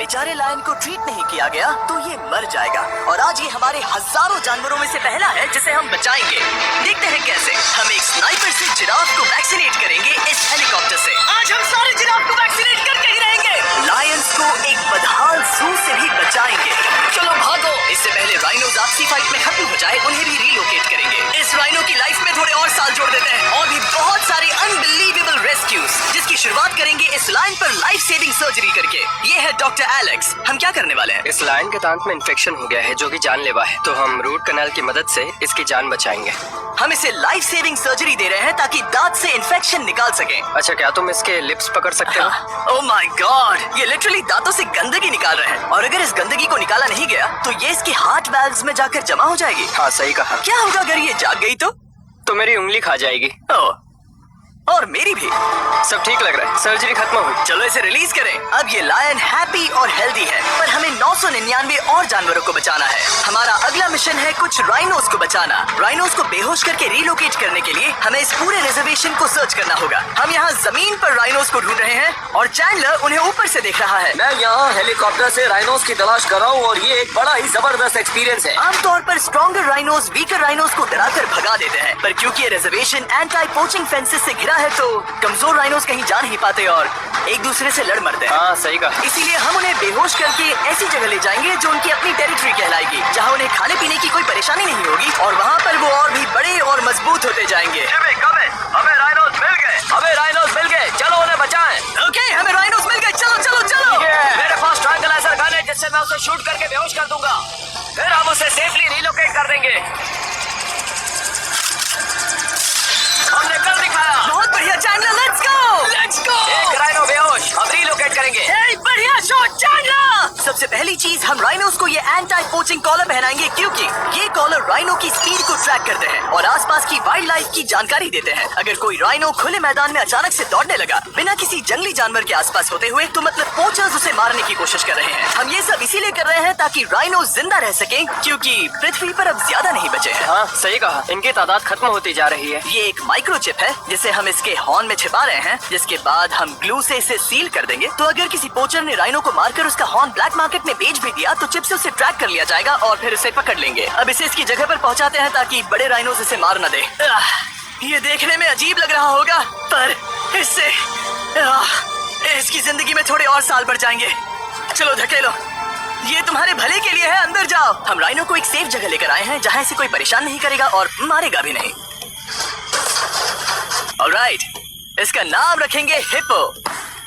बेचारे लायन को ट्रीट नहीं किया गया तो ये मर जाएगा। और आज ये हमारे हजारों जानवरों में से पहला है जिसे हम बचाएंगे। देखते हैं कैसे। हम एक स्नाइपर से जिराफ को वैक्सीनेट करेंगे इस हेलीकॉप्टर से। आज हम सारे जिराफ को वैक्सीनेट करके ही रहेंगे। लायंस को एक बदहाल जू से भी बचाएंगे। चलो भागो। इससे पहले राइनोज आपसी फाइट में खत्म हो जाए, उन्हें भी रिलोकेट करेंगे। इस राइनो की लाइफ में थोड़े और साल जोड़ देते हैं और भी बहुत सारे अनबिलीवेबल रेस्क्यूज, जिसकी शुरुआत करेंगे इस लायन पर लाइफ सेविंग सर्जरी करके। ये है डॉक्टर एलेक्स। हम क्या करने वाले हैं? इस लायन के दांत में इन्फेक्शन हो गया है जो कि जानलेवा है, तो हम रूट कैनाल की मदद से इसकी जान बचाएंगे। हम इसे लाइफ सेविंग सर्जरी दे रहे हैं ताकि दांत से इन्फेक्शन निकाल सके। अच्छा, क्या तुम इसके लिप्स पकड़ सकते हो? ओह माय गॉड, ये लिटरली दांतों से गंदगी निकाल रहे हैं और अगर इस गंदगी को निकाला नहीं गया तो ये इसके हार्ट वाल्व्स में जाकर जमा हो जाएगी। हाँ, सही कहा। क्या होगा अगर ये जाग गई तो मेरी उंगली खा जाएगी। ओह, और मेरी भी। सब ठीक लग रहा है, सर्जरी खत्म हुई। चलो इसे रिलीज करें। अब ये लायन हैप्पी और हेल्दी है, पर हमें 999 और जानवरों को बचाना है। हमारा अगला मिशन है कुछ राइनोस को बचाना। राइनोस को बेहोश करके रिलोकेट करने के लिए हमें इस पूरे रिजर्वेशन को सर्च करना होगा। हम यहाँ जमीन पर राइनोस को ढूंढ रहे हैं और चैंडलर उन्हें ऊपर से देख रहा है। मैं यहाँ हेलीकॉप्टर से राइनोस की तलाश कर रहा हूँ और ये एक बड़ा ही जबरदस्त एक्सपीरियंस है। आमतौर पर स्ट्रॉन्गर राइनोस वीकर राइनोस को डराकर भगा देते हैं, पर क्योंकि ये रिजर्वेशन एंटी पोचिंग फेंसेस से घिरा है तो कमजोर राइनोस कहीं जा नहीं पाते और एक दूसरे से लड़ मरते हैं। हाँ, सही कहा। इसीलिए हम उन्हें बेहोश करके ऐसी जगह ले जाएंगे जो उनकी अपनी टेरिटरी कहलाएगी, जहाँ उन्हें खाने पीने की कोई परेशानी नहीं होगी और वहाँ पर वो और भी बड़े और मजबूत होते जाएंगे। हमें राइनोस मिल गए। हमें राइनोस मिल गए, चलो उन्हें बचाएं। ओके, हमें राइनोस मिल गए। चलो चलो चलो। मेरे पास ट्रैंगलाइजर गन है जिससे मैं उसे शूट करके बेहोश कर दूंगा, फिर हम उसे सेफली रिलोकेट कर देंगे। हमने कर दिखाया। बहुत बढ़िया Chandler, let's go let's go. एक राइनो बेहोश, हम रिलोकेट करेंगे। बढ़िया शॉट चैंडलर। सबसे पहली चीज, हम राइनोस को ये एंटी पोचिंग कॉलर पहनाएंगे क्योंकि ये कॉलर राइनो की स्पीड को ट्रैक करते हैं और आसपास की वाइल्ड लाइफ की जानकारी देते हैं। अगर कोई राइनो खुले मैदान में अचानक से दौड़ने लगा बिना किसी जंगली जानवर के आसपास होते हुए, तो मतलब पोचर्स उसे मारने की कोशिश कर रहे हैं। हम ये सब इसीलिए कर रहे हैं ताकि राइनो जिंदा रह सके, क्योंकि पृथ्वी पर अब ज्यादा नहीं बचे हैं। हाँ, सही कहा। इनकी तादाद खत्म होती जा रही है। ये एक माइक्रोचिप है जिसे हम इसके हॉर्न में छिपा रहे हैं, जिसके बाद हम ग्लू से इसे सील कर देंगे। तो अगर किसी पोचर ने राइनो को मारकर उसका हॉर्न ब्लैक मार्केट में बेच भी दिया तो चिप से उसे ट्रैक कर लिया जाएगा और फिर उसे पकड़ लेंगे। अब इसे इसकी जगह पर पहुंचाते हैं ताकि बड़े राइनोस इसे मार न दे। ये देखने में अजीब लग रहा होगा, पर इससे इसकी जिंदगी में थोड़े और साल बढ़ जाएंगे। चलो धकेलो, ये तुम्हारे भले के लिए है, अंदर जाओ। हम राइनो को एक सेफ जगह लेकर आए हैं जहाँ इसे कोई परेशान नहीं करेगा और मारेगा भी नहीं। ऑलराइट, इसका नाम रखेंगे हिप्पो।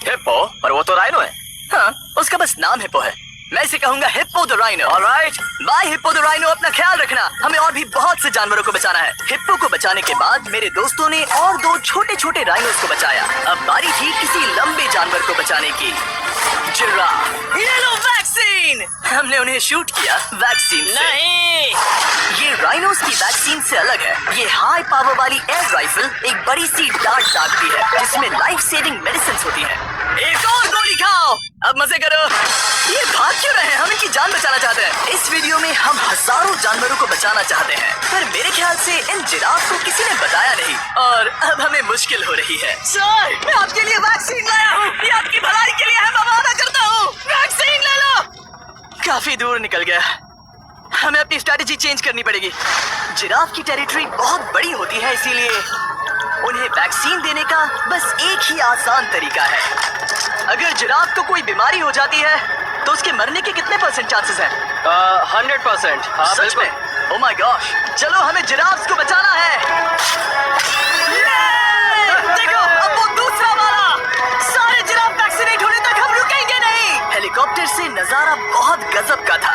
हिप्पो? पर वो तो राइनो है। हाँ, उसका बस नाम हिप्पो है। मैं इसे कहूंगा hippo the rhino. Alright, bye hippo the rhino. अपना ख्याल रखना, हमें और भी बहुत से जानवरों को बचाना है। हिप्पो को बचाने के बाद मेरे दोस्तों ने और 2 छोटे छोटे राइनोस को बचाया। अब बारी थी किसी लंबे जानवर को बचाने की। जिराफ। ये लो वैक्सीन। हमने उन्हें शूट किया वैक्सीन से। नहीं, ये राइनोस की वैक्सीन से अलग है। ये हाई पावर वाली एयर राइफल एक बड़ी सी डार्ट दागती है जिसमें लाइफ सेविंग मेडिसिन होती है। एक और गोली खाओ, अब मजे करो। ये भाग क्यों रहे हैं? हम इनकी जान बचाना चाहते हैं। इस वीडियो में हम हजारों जानवरों को बचाना चाहते हैं, पर मेरे ख्याल से इन जिराफ को किसी ने बताया नहीं और अब हमें मुश्किल हो रही है। सर, मैं आपके लिए वैक्सीन लाया हूँ। ये आपकी भलाई के लिए है, मैं वादा करता हूँ। वैक्सीन ले लो। काफी दूर निकल गया, हमें अपनी स्ट्रैटेजी चेंज करनी पड़ेगी। जिराफ की टेरिटरी बहुत बड़ी होती है, इसीलिए उन्हें वैक्सीन देने का बस एक ही आसान तरीका है। अगर जिराफ को कोई बीमारी हो जाती है तो उसके मरने के कितने % चांसेस हैं? 100%। हाँ, सच में? ओह माय गॉश, चलो हमें जिराफ्स को बचाना है। देखो, अब वो दूसरा वाला। सारे जिराफ वैक्सीनेट होने तक हम रुकेंगे नहीं। हेलीकॉप्टर से नजारा बहुत गजब का था।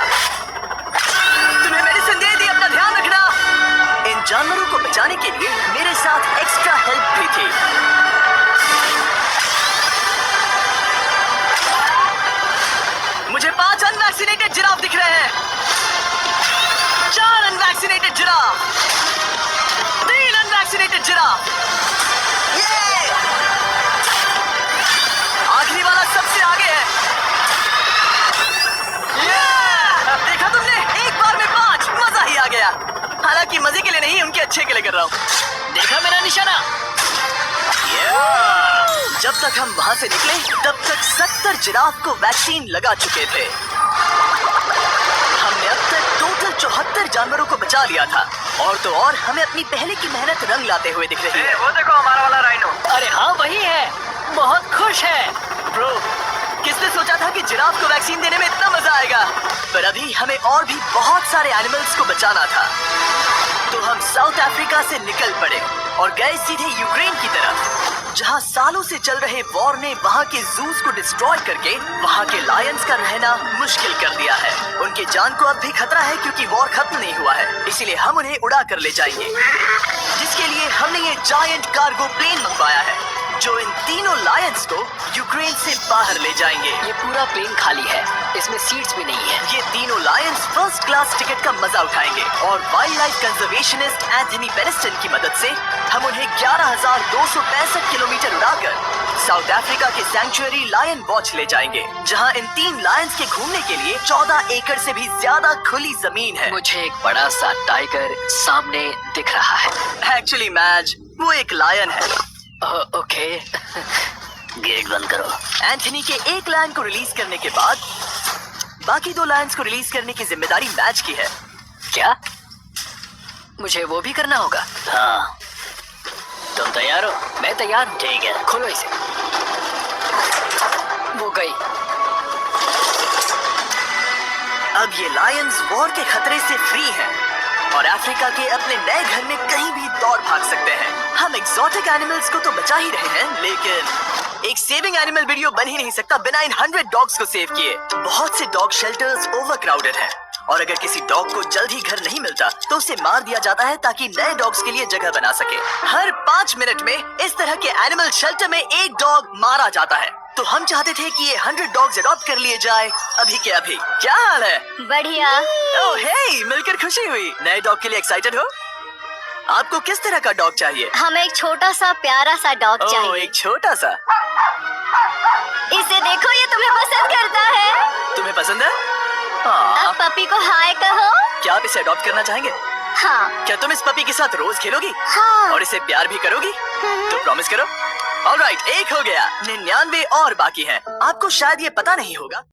तुम्हें मेडिसिन दे दी, अपना ध्यान रखना। इन जानवरों को बचाने के लिए मेरे साथ एक्स्ट्रा हेल्प भी थी। मुझे 5 अनवैक्सीनेटेड जिराफ दिख रहे हैं। 4 अनवैक्सीनेटेड जिराफ, 3 अनवैक्सीनेटेड जिराफ। आखिरी वाला सबसे आगे है। देखा तुमने, एक बार में 5, मजा ही आ गया। हालांकि मजे के लिए नहीं, उनके अच्छे के लिए कर रहा हूँ। देखा मेरा निशाना? जब तक हम वहाँ से निकले तब तक 70 जिराफ को वैक्सीन लगा चुके थे। हमने अब तक टोटल 74 जानवरों को बचा लिया था। और तो और हमें अपनी पहले की मेहनत रंग लाते हुए दिख रही है। वो देखो हमारा वाला राइनो। अरे हाँ वही है, बहुत खुश है। ब्रो, किसने सोचा था कि जिराफ को वैक्सीन देने में इतना मजा आएगा। पर अभी हमें और भी बहुत सारे एनिमल्स को बचाना था। तो हम साउथ अफ्रीका से निकल पड़े और गए सीधे यूक्रेन की तरफ, जहां सालों से चल रहे वॉर ने वहां के जूस को डिस्ट्रॉय करके वहां के लायंस का रहना मुश्किल कर दिया है। उनकी जान को अब भी खतरा है क्योंकि वॉर खत्म नहीं हुआ है, इसीलिए हम उन्हें उड़ा कर ले जाएंगे। जिसके लिए हमने ये जायंट कार्गो प्लेन मंगवाया है जो इन तीनों लायंस को यूक्रेन से बाहर ले जाएंगे। ये पूरा प्लेन खाली है, इसमें सीट्स भी नहीं है। ये तीनों लायंस फर्स्ट क्लास टिकट का मजा उठाएंगे और वाइल्ड लाइफ कंजर्वेशनिस्ट एंथनी बेनिस्टन की मदद से हम उन्हें 11,265 किलोमीटर उड़ाकर साउथ अफ्रीका के सैंक्चुअरी लायन वॉच ले जाएंगे, जहां इन 3 लायंस के घूमने के लिए 14 एकड़ से भी ज्यादा खुली जमीन है। मुझे एक बड़ा सा टाइगर सामने दिख रहा है। एक्चुअली मैच, वो एक लायन है। ओके गेट बंद करो। एंथनी के एक लायन को रिलीज करने के बाद बाकी 2 लायंस को रिलीज करने की जिम्मेदारी मैच की है। क्या मुझे वो भी करना होगा? हाँ, तुम तैयार हो? मैं तैयार हूँ। ठीक है, खोलो इसे। वो गई। अब ये लायंस वॉर के खतरे से फ्री हैं और अफ्रीका के अपने नए घर में कहीं भी दौड़ भाग सकते हैं। हम एक्सोटिक एनिमल्स को तो बचा ही रहे हैं, लेकिन एक सेविंग एनिमल वीडियो बन ही नहीं सकता बिना इन 100 डॉग्स को सेव किए। बहुत से डॉग शेल्टर्स ओवरक्राउडेड हैं और अगर किसी डॉग को जल्द ही घर नहीं मिलता तो उसे मार दिया जाता है ताकि नए डॉग्स के लिए जगह बना सके। हर 5 मिनट में इस तरह के एनिमल शेल्टर में एक डॉग मारा जाता है। तो हम चाहते थे कि ये 100 डॉग्स अडॉप्ट कर लिए जाए अभी के अभी। क्या हाल है? बढ़िया। ओह हे, मिलकर खुशी हुई। नए डॉग के लिए एक्साइटेड हो? आपको किस तरह का डॉग चाहिए? हमें एक छोटा सा प्यारा सा डॉग ओह, चाहिए। एक छोटा सा। इसे देखो, ये तुम्हें पसंद करता है। तुम्हें पसंद है? अब पपी को हाय कहो। क्या आप इसे अडॉप्ट करना चाहेंगे? हाँ। क्या तुम इस पपी के साथ रोज खेलोगी? हाँ। और इसे प्यार भी करोगी? तो प्रॉमिस करो। ऑलराइट, एक हो गया, 99 और बाकी हैं। आपको शायद ये पता नहीं होगा